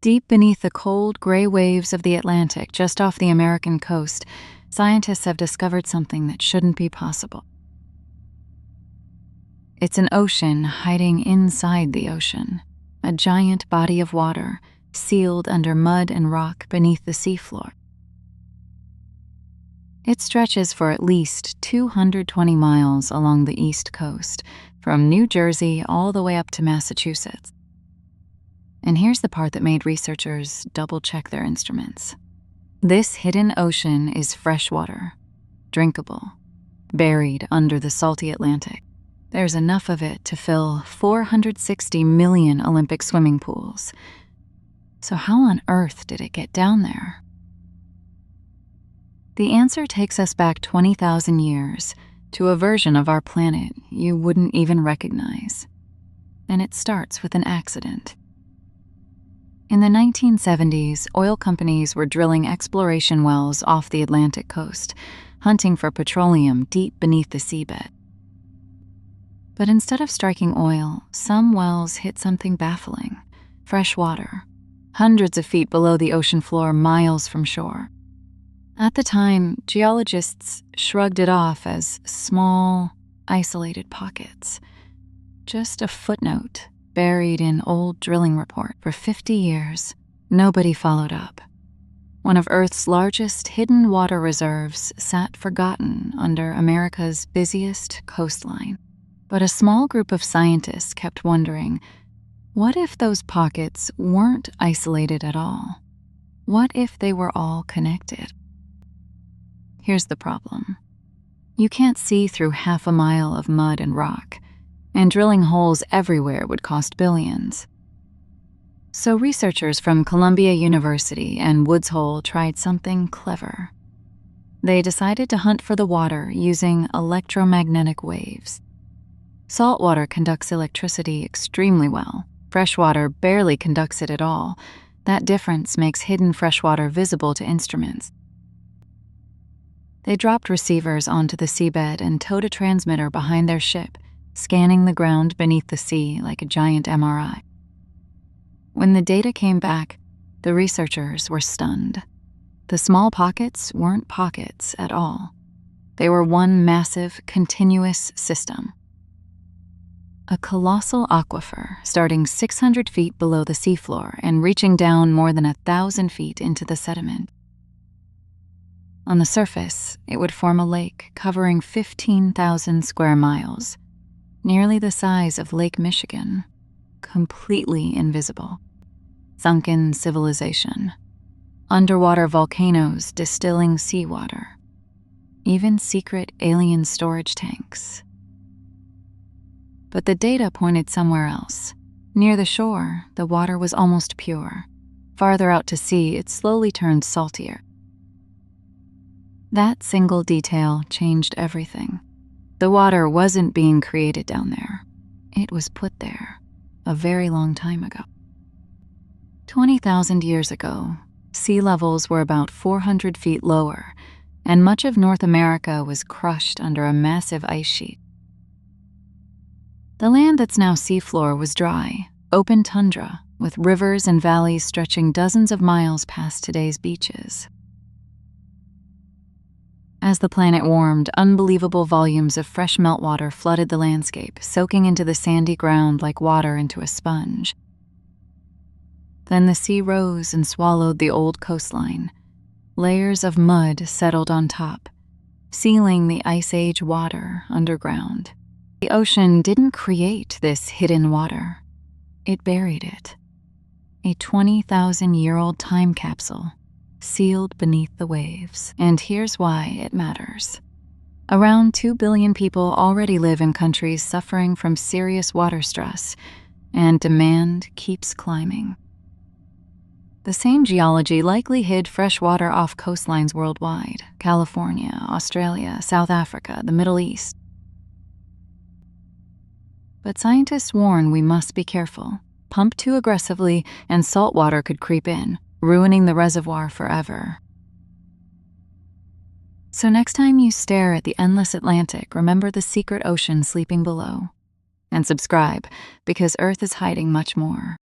Deep beneath the cold, gray waves of the Atlantic, just off the American coast, scientists have discovered something that shouldn't be possible. It's an ocean hiding inside the ocean, a giant body of water sealed under mud and rock beneath the seafloor. It stretches for at least 220 miles along the East Coast, from New Jersey all the way up to Massachusetts. And here's the part that made researchers double-check their instruments. This hidden ocean is freshwater, drinkable, buried under the salty Atlantic. There's enough of it to fill 460 million Olympic swimming pools. So how on earth did it get down there? The answer takes us back 20,000 years to a version of our planet you wouldn't even recognize. And it starts with an accident. In the 1970s, oil companies were drilling exploration wells off the Atlantic coast, hunting for petroleum deep beneath the seabed. But instead of striking oil, some wells hit something baffling: fresh water, hundreds of feet below the ocean floor, miles from shore. At the time, geologists shrugged it off as small, isolated pockets, just a footnote buried in old drilling report. For 50 years, nobody followed up. One of Earth's largest hidden water reserves sat forgotten under America's busiest coastline. But a small group of scientists kept wondering, what if those pockets weren't isolated at all? What if they were all connected? Here's the problem. You can't see through half a mile of mud and rock, and drilling holes everywhere would cost billions. So researchers from Columbia University and Woods Hole tried something clever. They decided to hunt for the water using electromagnetic waves. Salt water conducts electricity extremely well. Freshwater barely conducts it at all. That difference makes hidden freshwater visible to instruments. They dropped receivers onto the seabed and towed a transmitter behind their ship, scanning the ground beneath the sea like a giant MRI. When the data came back, the researchers were stunned. The small pockets weren't pockets at all. They were one massive, continuous system. A colossal aquifer starting 600 feet below the seafloor and reaching down more than 1,000 feet into the sediment. On the surface, it would form a lake covering 15,000 square miles, nearly the size of Lake Michigan, completely invisible. Sunken civilization, underwater volcanoes distilling seawater, even secret alien storage tanks. But the data pointed somewhere else. Near the shore, the water was almost pure. Farther out to sea, it slowly turned saltier. That single detail changed everything. The water wasn't being created down there. It was put there a very long time ago. 20,000 years ago, sea levels were about 400 feet lower, and much of North America was crushed under a massive ice sheet. The land that's now seafloor was dry, open tundra, with rivers and valleys stretching dozens of miles past today's beaches. As the planet warmed, unbelievable volumes of fresh meltwater flooded the landscape, soaking into the sandy ground like water into a sponge. Then the sea rose and swallowed the old coastline. Layers of mud settled on top, sealing the Ice Age water underground. The ocean didn't create this hidden water. It buried it. A 20,000-year-old time capsule, sealed beneath the waves. And here's why it matters. Around 2 billion people already live in countries suffering from serious water stress, and demand keeps climbing. The same geology likely hid fresh water off coastlines worldwide: California, Australia, South Africa, the Middle East. But scientists warn we must be careful. Pump too aggressively, and salt water could creep in, ruining the reservoir forever. So next time you stare at the endless Atlantic, remember the secret ocean sleeping below. And subscribe, because Earth is hiding much more.